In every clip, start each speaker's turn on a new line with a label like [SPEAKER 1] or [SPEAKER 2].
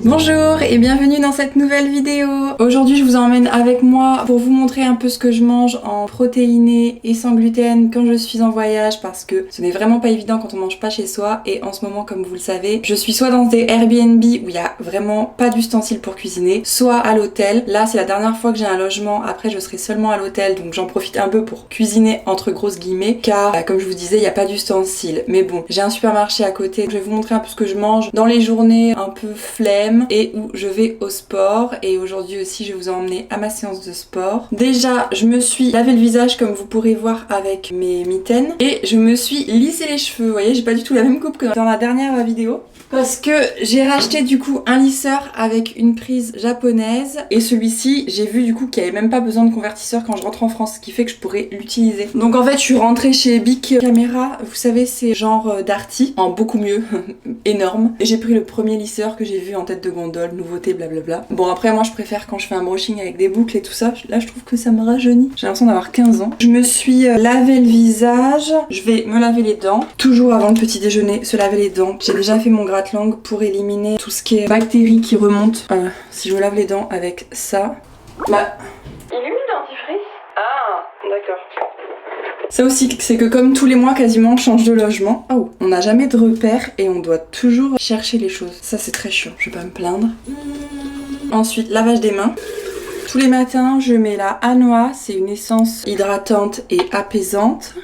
[SPEAKER 1] Bonjour et bienvenue dans cette nouvelle vidéo. Aujourd'hui je vous emmène avec moi pour vous montrer un peu ce que je mange en protéiné et sans gluten quand je suis en voyage, parce que ce n'est vraiment pas évident quand on mange pas chez soi. Et en ce moment, comme vous le savez, je suis soit dans des Airbnb où il y a vraiment pas d'ustensiles pour cuisiner, soit à l'hôtel. Là c'est la dernière fois que j'ai un logement, après je serai seulement à l'hôtel, donc j'en profite un peu pour cuisiner entre grosses guillemets, car comme je vous disais il n'y a pas d'ustensiles. Mais bon, j'ai un supermarché à côté, je vais vous montrer un peu ce que je mange dans les journées un peu flemme et où je vais au sport. Et aujourd'hui aussi je vais vous emmener à ma séance de sport. Déjà je me suis lavé le visage comme vous pourrez voir avec mes mitaines, et je me suis lissé les cheveux. Vous voyez, j'ai pas du tout la même coupe que dans la dernière vidéo, parce que j'ai racheté du coup un lisseur avec une prise japonaise, et celui-ci j'ai vu du coup qu'il n'y avait même pas besoin de convertisseur quand je rentre en France, ce qui fait que je pourrais l'utiliser. Donc en fait je suis rentrée chez Bic Camera, vous savez c'est genre Darty, en beaucoup mieux, énorme, et j'ai pris le premier lisseur que j'ai vu en tête de gondole, nouveauté blablabla. Bon après moi je préfère quand je fais un brushing avec des boucles et tout ça, là je trouve que ça me rajeunit, j'ai l'impression d'avoir 15 ans. Je me suis lavé le visage, je vais me laver les dents, toujours avant le petit déjeuner, se laver les dents. J'ai déjà fait mon gratte-langue pour éliminer tout ce qui est bactéries qui remontent. Si je me lave les dents avec ça, bah... Il est où le dentifrice? Ah, d'accord. Ça aussi, c'est que comme tous les mois quasiment on change de logement, on n'a jamais de repères et on doit toujours chercher les choses. Ça c'est très chiant, je vais pas me plaindre. Ensuite, lavage des mains. Tous les matins, je mets la Anoa, c'est une essence hydratante et apaisante.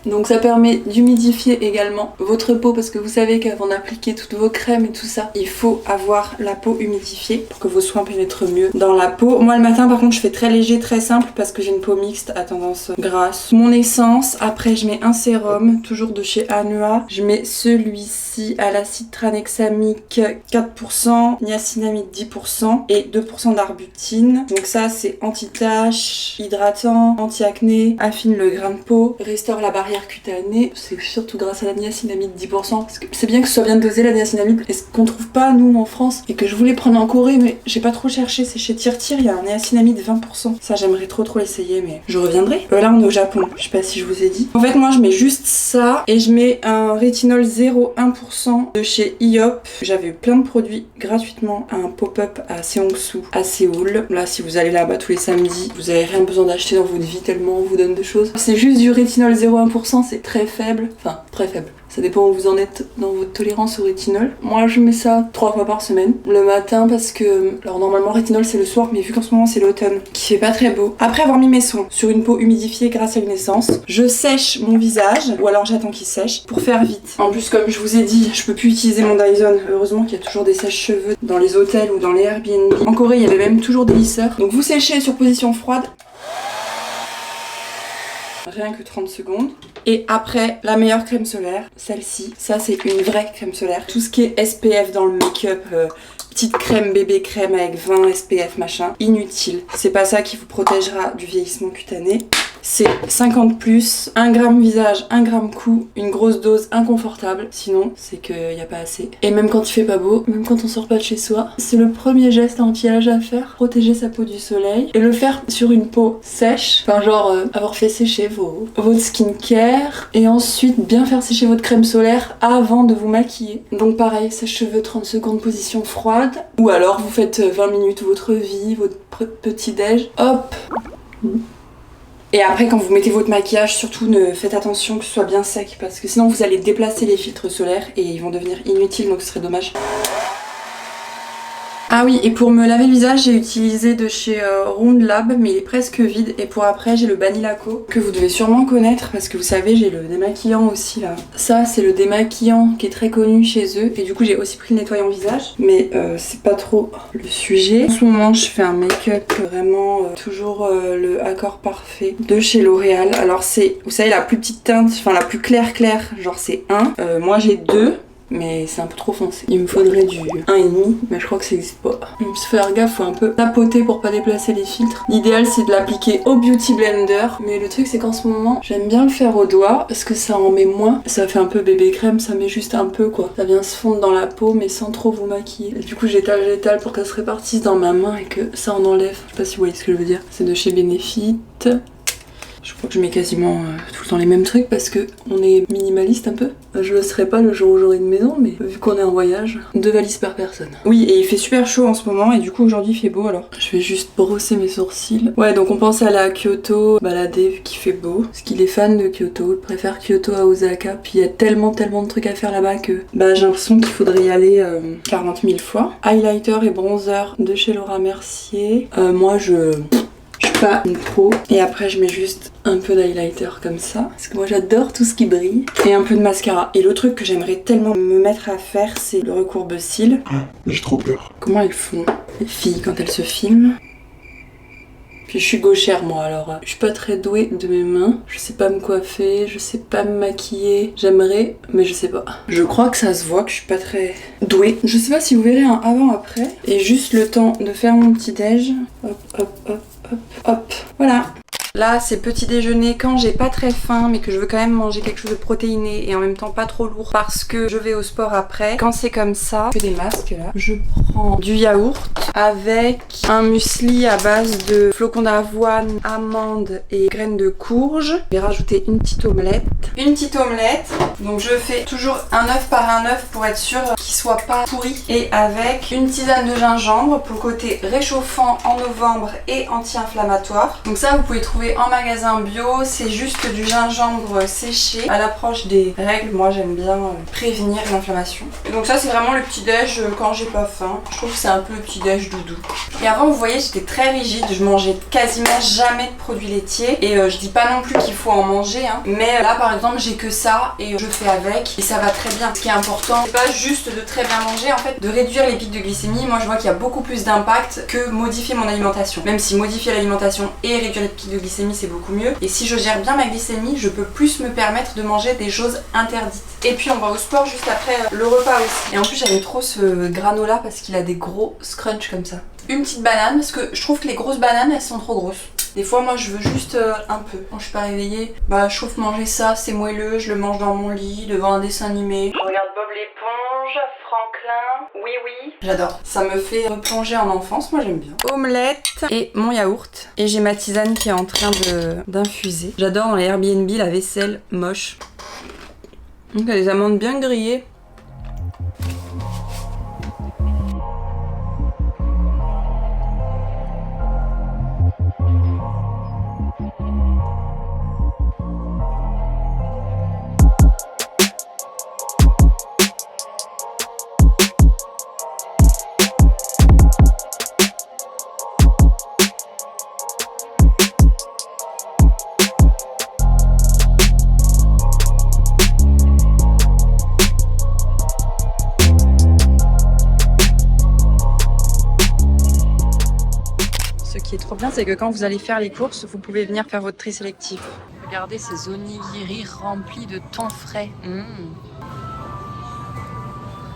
[SPEAKER 1] Donc ça permet d'humidifier également votre peau, parce que vous savez qu'avant d'appliquer toutes vos crèmes et tout ça, il faut avoir la peau humidifiée pour que vos soins pénètrent mieux dans la peau. Moi le matin par contre je fais très léger, très simple, parce que j'ai une peau mixte à tendance grasse. Mon essence, après je mets un sérum, toujours de chez Anua. Je mets celui-ci à l'acide tranexamique 4%, niacinamide 10% et 2% d'arbutine. Donc ça c'est anti-tache, hydratant, anti-acné, affine le grain de peau, restaure la barrière cutanée. C'est surtout grâce à la niacinamide 10%, parce que c'est bien que ce soit bien dosé la niacinamide, et ce qu'on trouve pas nous en France et que je voulais prendre en Corée mais j'ai pas trop cherché, c'est chez Tirtir, il y a un niacinamide 20%. Ça j'aimerais trop l'essayer, mais je reviendrai. Là on est au Japon, je sais pas si je vous ai dit. En fait moi je mets juste ça et je mets un rétinol 0,1% de chez Iop. J'avais eu plein de produits gratuitement à un pop-up à Seongsu, à Séoul. Là si vous allez là-bas tous les samedis, vous avez rien besoin d'acheter dans votre vie tellement on vous donne de choses. C'est juste du rétinol 0,1%, c'est très faible, enfin très faible. Ça dépend où vous en êtes dans votre tolérance au rétinol. Moi je mets ça 3 fois par semaine. Le matin parce que, alors normalement le rétinol c'est le soir, mais vu qu'en ce moment c'est l'automne, qui fait pas très beau. Après avoir mis mes soins sur une peau humidifiée grâce à une essence, je sèche mon visage, ou alors j'attends qu'il sèche pour faire vite. En plus comme je vous ai dit, je peux plus utiliser mon Dyson. Heureusement qu'il y a toujours des sèche-cheveux dans les hôtels ou dans les Airbnb. En Corée il y avait même toujours des lisseurs. Donc vous séchez sur position froide. Rien que 30 secondes. Et après, la meilleure crème solaire, celle-ci. Ça, c'est une vraie crème solaire. Tout ce qui est SPF dans le make-up, petite crème, bébé crème avec 20 SPF machin, inutile. C'est pas ça qui vous protégera du vieillissement cutané. C'est 50+, 1 gramme visage, 1 gramme cou, une grosse dose inconfortable. Sinon, c'est qu'il n'y a pas assez. Et même quand il fait pas beau, même quand on sort pas de chez soi, c'est le premier geste anti-âge à faire. Protéger sa peau du soleil. Et le faire sur une peau sèche. Enfin genre, avoir fait sécher votre skincare. Et ensuite, bien faire sécher votre crème solaire avant de vous maquiller. Donc pareil, sèche-cheveux 30 secondes, position froide. Ou alors, vous faites 20 minutes votre vie, votre petit déj. Hop. Et après quand vous mettez votre maquillage, surtout ne faites attention que ce soit bien sec, parce que sinon vous allez déplacer les filtres solaires et ils vont devenir inutiles, donc ce serait dommage. Ah oui, et pour me laver le visage, j'ai utilisé de chez Round Lab, mais il est presque vide. Et pour après, j'ai le Banilaco, que vous devez sûrement connaître, parce que vous savez, j'ai le démaquillant aussi là. Ça, c'est le démaquillant qui est très connu chez eux. Et du coup, j'ai aussi pris le nettoyant visage, mais c'est pas trop le sujet. En ce moment, je fais un make-up vraiment toujours le Accord Parfait de chez L'Oréal. Alors c'est, vous savez, la plus petite teinte, enfin la plus claire, genre c'est 1. Moi, j'ai 2. Mais c'est un peu trop foncé. Il me faudrait du 1,5, mais je crois que ça existe pas. Il faut faire gaffe, faut un peu tapoter pour pas déplacer les filtres. L'idéal c'est de l'appliquer au Beauty Blender, mais le truc c'est qu'en ce moment j'aime bien le faire au doigt parce que ça en met moins. Ça fait un peu bébé crème, ça met juste un peu quoi. Ça vient se fondre dans la peau mais sans trop vous maquiller. Et du coup j'étale pour qu'elle se répartisse dans ma main et que ça en enlève. Je sais pas si vous voyez ce que je veux dire. C'est de chez Benefit. Je crois que je mets quasiment tout le temps les mêmes trucs parce que on est minimaliste un peu. Je le serai pas le jour où j'aurai une maison, mais vu qu'on est en voyage, 2 valises par personne. Oui, et il fait super chaud en ce moment et du coup aujourd'hui il fait beau alors. Je vais juste brosser mes sourcils. Ouais, donc on pense aller à Kyoto, balader vu qu'il fait beau. Parce qu'il est fan de Kyoto, il préfère Kyoto à Osaka. Puis il y a tellement de trucs à faire là-bas que j'ai l'impression qu'il faudrait y aller 40 000 fois. Highlighter et bronzer de chez Laura Mercier. Moi je suis pas une pro. Et après je mets juste un peu d'highlighter comme ça. Parce que moi j'adore tout ce qui brille. Et un peu de mascara. Et le truc que j'aimerais tellement me mettre à faire, c'est le recourbe-cils.
[SPEAKER 2] J'ai trop peur.
[SPEAKER 1] Comment elles font les filles quand elles se filment? Puis je suis gauchère moi, alors je suis pas très douée de mes mains. Je sais pas me coiffer, je sais pas me maquiller. J'aimerais, mais je sais pas. Je crois que ça se voit que je suis pas très douée. Je sais pas si vous verrez un avant-après. Et juste le temps de faire mon petit déj. Hop, hop, hop, hop, hop. Voilà. Là, c'est petit déjeuner quand j'ai pas très faim mais que je veux quand même manger quelque chose de protéiné et en même temps pas trop lourd parce que je vais au sport après. Quand c'est comme ça, je fais des masques là. Je prends du yaourt avec un muesli à base de flocons d'avoine, amandes et graines de courge. Je vais rajouter une petite omelette. Une petite omelette. Donc je fais toujours un œuf par un œuf pour être sûr qu'il soit pas pourri. Et avec une tisane de gingembre pour le côté réchauffant en novembre et anti-inflammatoire. Donc ça, vous pouvez trouver en magasin bio, c'est juste du gingembre séché. À l'approche des règles, moi j'aime bien prévenir l'inflammation. Donc ça c'est vraiment le petit déj quand j'ai pas faim. Je trouve que c'est un peu le petit déj doudou. Et avant vous voyez j'étais très rigide, je mangeais quasiment jamais de produits laitiers. Et je dis pas non plus qu'il faut en manger hein. Mais là par exemple j'ai que ça et je fais avec et ça va très bien. Ce qui est important, c'est pas juste de très bien manger, en fait de réduire les pics de glycémie. Moi je vois qu'il y a beaucoup plus d'impact que modifier mon alimentation. Même si modifier l'alimentation et réduire les pics de glycémie c'est beaucoup mieux. Et si je gère bien ma glycémie, je peux plus me permettre de manger des choses interdites. Et puis on va au sport juste après le repas aussi. Et en plus j'aime trop ce granola parce qu'il a des gros scrunch comme ça. Une petite banane parce que je trouve que les grosses bananes elles sont trop grosses. Des fois moi je veux juste un peu. Quand je suis pas réveillée, je trouve manger ça c'est moelleux, je le mange dans mon lit devant un dessin animé. Je regarde Bob l'éponge, Franklin, oui oui. J'adore. Ça me fait replonger en enfance, moi j'aime bien. Omelette et mon yaourt. Et j'ai ma tisane qui est en train d'infuser. J'adore dans les Airbnb la vaisselle moche. Donc il y a des amandes bien grillées. Ce qui est trop bien, c'est que quand vous allez faire les courses, vous pouvez venir faire votre tri sélectif. Regardez ces onigiri remplis de thon frais.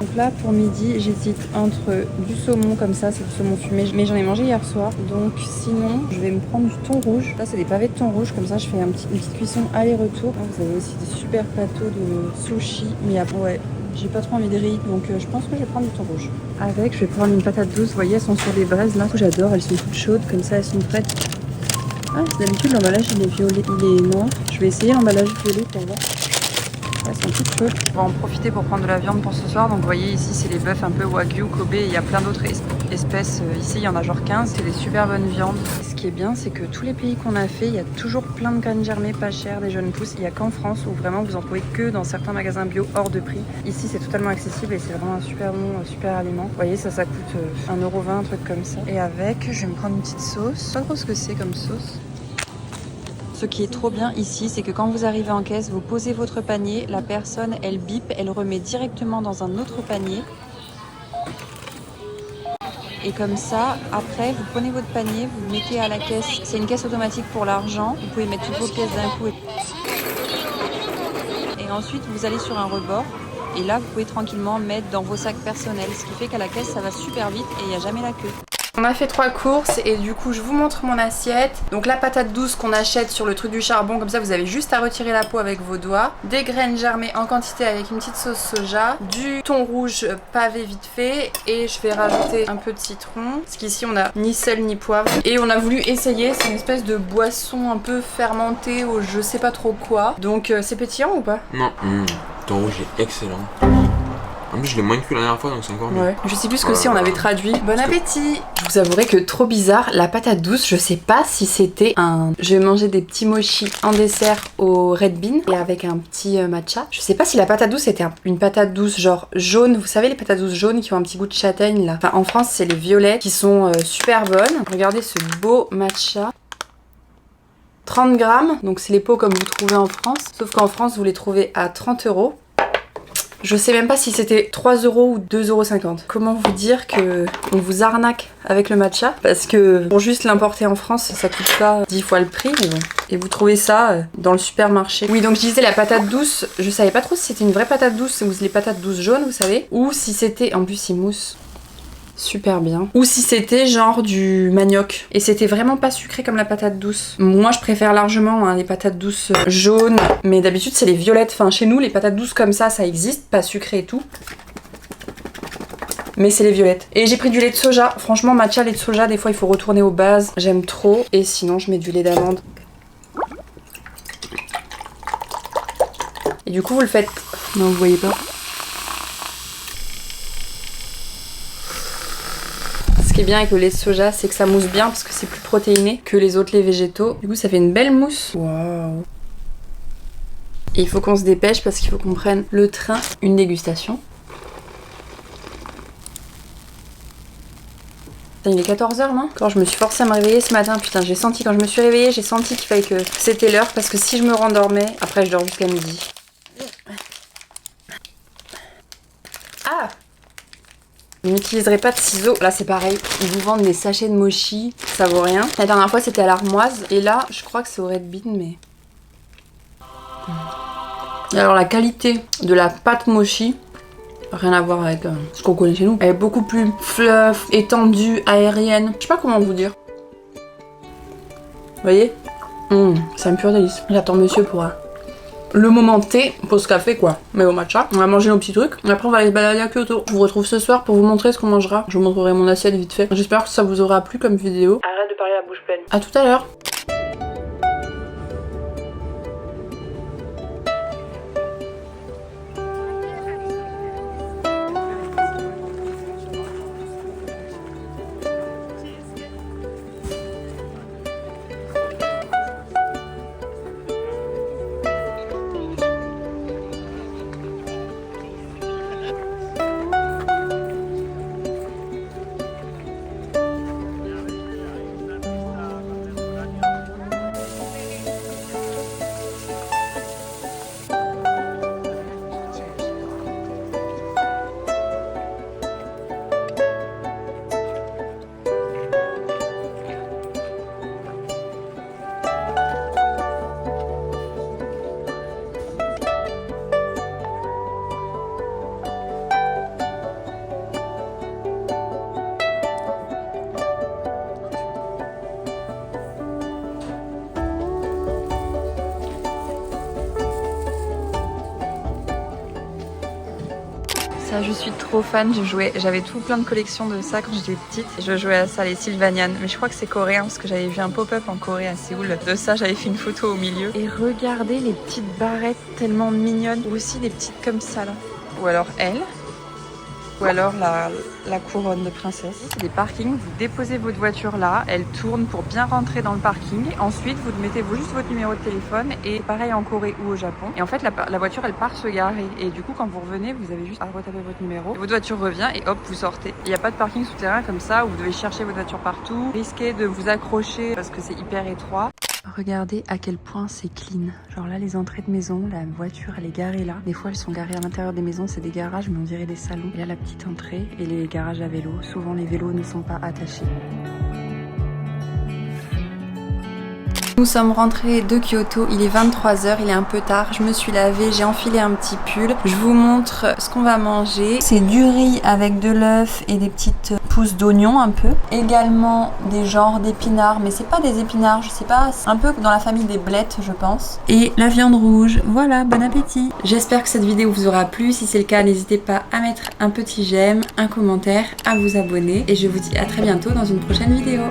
[SPEAKER 1] Donc là, pour midi, j'hésite entre du saumon comme ça, c'est du saumon fumé, mais j'en ai mangé hier soir. Donc sinon, je vais me prendre du thon rouge. Là, c'est des pavés de thon rouge, comme ça, je fais une petite cuisson aller-retour. Vous avez aussi des super plateaux de sushi, mais après, ouais, j'ai pas trop envie de riz, donc je pense que je vais prendre du thon rouge. Avec, je vais prendre une patate douce. Vous voyez, elles sont sur des braises là. J'adore, elles sont toutes chaudes, comme ça, elles sont prêtes. Ah, d'habitude, l'emballage, il est violet, il est noir. Je vais essayer l'emballage violet pour voir. Elles sont toutes chaudes. On va en profiter pour prendre de la viande pour ce soir. Donc vous voyez ici c'est les bœufs un peu wagyu, Kobe. Il y a plein d'autres espèces. Ici il y en a genre 15. C'est des super bonnes viandes. Et ce qui est bien c'est que tous les pays qu'on a fait, il y a toujours plein de graines germées pas chères, des jeunes pousses. Il n'y a qu'en France où vraiment vous en trouvez que dans certains magasins bio hors de prix. Ici c'est totalement accessible et c'est vraiment un super bon, super aliment. Vous voyez ça coûte 1,20€, un truc comme ça. Et avec je vais me prendre une petite sauce. Pas trop ce que c'est comme sauce. Ce qui est trop bien ici, c'est que quand vous arrivez en caisse, vous posez votre panier, la personne, elle bip, elle remet directement dans un autre panier. Et comme ça, après, vous prenez votre panier, vous le mettez à la caisse. C'est une caisse automatique pour l'argent. Vous pouvez mettre toutes vos pièces d'un coup. Et ensuite, vous allez sur un rebord. Et là, vous pouvez tranquillement mettre dans vos sacs personnels. Ce qui fait qu'à la caisse, ça va super vite et il n'y a jamais la queue. On a fait 3 courses et du coup je vous montre mon assiette. Donc la patate douce qu'on achète sur le truc du charbon, comme ça vous avez juste à retirer la peau avec vos doigts. Des graines germées en quantité avec une petite sauce soja. Du thon rouge pavé vite fait. Et je vais rajouter un peu de citron. Parce qu'ici on a ni sel ni poivre. Et on a voulu essayer, c'est une espèce de boisson un peu fermentée au je sais pas trop quoi. Donc c'est pétillant ou pas?
[SPEAKER 2] Non, le thon rouge est excellent. En plus je l'ai moins cuit la dernière fois donc c'est encore mieux.
[SPEAKER 1] Ouais. Je sais plus que si on avait traduit. Bon appétit. Je vous avouerai que trop bizarre, la patate douce, je sais pas si c'était un... Je vais manger des petits mochis en dessert au red bean et avec un petit matcha. Je sais pas si la patate douce était une patate douce genre jaune. Vous savez les patates douces jaunes qui ont un petit goût de châtaigne là. Enfin en France c'est les violettes qui sont super bonnes. Regardez ce beau matcha. 30 grammes, donc c'est les pots comme vous trouvez en France. Sauf qu'en France vous les trouvez à 30 €. Je sais même pas si c'était 3 € ou 2,50 €. Comment vous dire que on vous arnaque avec le matcha? Parce que pour juste l'importer en France, ça coûte pas 10 fois le prix. Mais bon. Et vous trouvez ça dans le supermarché. Oui, donc je disais la patate douce, je savais pas trop si c'était une vraie patate douce ou les patates douces jaunes, vous savez. Ou si c'était, en plus il mousse super bien. Ou si c'était genre du manioc. Et c'était vraiment pas sucré comme la patate douce. Moi je préfère largement les patates douces jaunes. Mais d'habitude c'est les violettes. Enfin chez nous les patates douces comme ça existe. Pas sucré et tout. Mais c'est les violettes. Et j'ai pris du lait de soja. Franchement matcha, lait de soja, des fois il faut retourner aux bases. J'aime trop. Et sinon je mets du lait d'amande. Et du coup vous le faites... Non vous voyez pas. Ce qui est bien avec le lait de soja, c'est que ça mousse bien parce que c'est plus protéiné que les autres laits végétaux. Du coup, ça fait une belle mousse. Waouh! Et il faut qu'on se dépêche parce qu'il faut qu'on prenne le train. Une dégustation. Il est 14 h non? Quand je me suis forcée à me réveiller ce matin, putain, j'ai senti, quand je me suis réveillée, j'ai senti qu'il fallait que c'était l'heure parce que si je me rendormais, après je dors jusqu'à midi. Ah! Je n'utiliserai pas de ciseaux. Là c'est pareil, ils vous vendent des sachets de mochi, ça vaut rien. La dernière fois c'était à l'armoise et là je crois que c'est au red bean mais... Et alors la qualité de la pâte mochi, rien à voir avec ce qu'on connaît chez nous. Elle est beaucoup plus fluff, étendue, aérienne. Je sais pas comment vous dire. Vous voyez? C'est un pur délice. J'attends monsieur pour... le moment thé, pause café quoi, mais au matcha. On va manger nos petits trucs et après on va aller se balader à Kyoto. Je vous retrouve ce soir pour vous montrer ce qu'on mangera. Je vous montrerai mon assiette vite fait. J'espère que ça vous aura plu comme vidéo. Arrête de parler la bouche pleine. À tout à l'heure. Ça, je suis trop fan, j'avais tout plein de collections de ça quand j'étais petite. Je jouais à ça, les Sylvanian, mais je crois que c'est coréen parce que j'avais vu un pop-up en Corée à Séoul. De ça, j'avais fait une photo au milieu. Et regardez les petites barrettes tellement mignonnes, ou aussi des petites comme ça là. Ou alors elle. Ou alors la couronne de princesse. C'est des parkings, vous déposez votre voiture là, elle tourne pour bien rentrer dans le parking. Ensuite, vous mettez juste votre numéro de téléphone et pareil en Corée ou au Japon. Et en fait, la voiture, elle part se garer. Et du coup, quand vous revenez, vous avez juste à retaper votre numéro. Votre voiture revient et hop, vous sortez. Il n'y a pas de parking souterrain comme ça où vous devez chercher votre voiture partout, risquer de vous accrocher parce que c'est hyper étroit. Regardez à quel point c'est clean. Genre là, les entrées de maison, la voiture, elle est garée là. Des fois, elles sont garées à l'intérieur des maisons, c'est des garages, mais on dirait des salons. Il y a la petite entrée et les garages à vélo. Souvent, les vélos ne sont pas attachés. Nous sommes rentrés de Kyoto, il est 23h, il est un peu tard, je me suis lavée, j'ai enfilé un petit pull. Je vous montre ce qu'on va manger. C'est du riz avec de l'œuf et des petites pousses d'oignons un peu. Également des genres d'épinards, mais c'est pas des épinards, je sais pas, c'est un peu dans la famille des blettes je pense. Et la viande rouge, voilà, bon appétit. J'espère que cette vidéo vous aura plu, si c'est le cas n'hésitez pas à mettre un petit j'aime, un commentaire, à vous abonner et je vous dis à très bientôt dans une prochaine vidéo.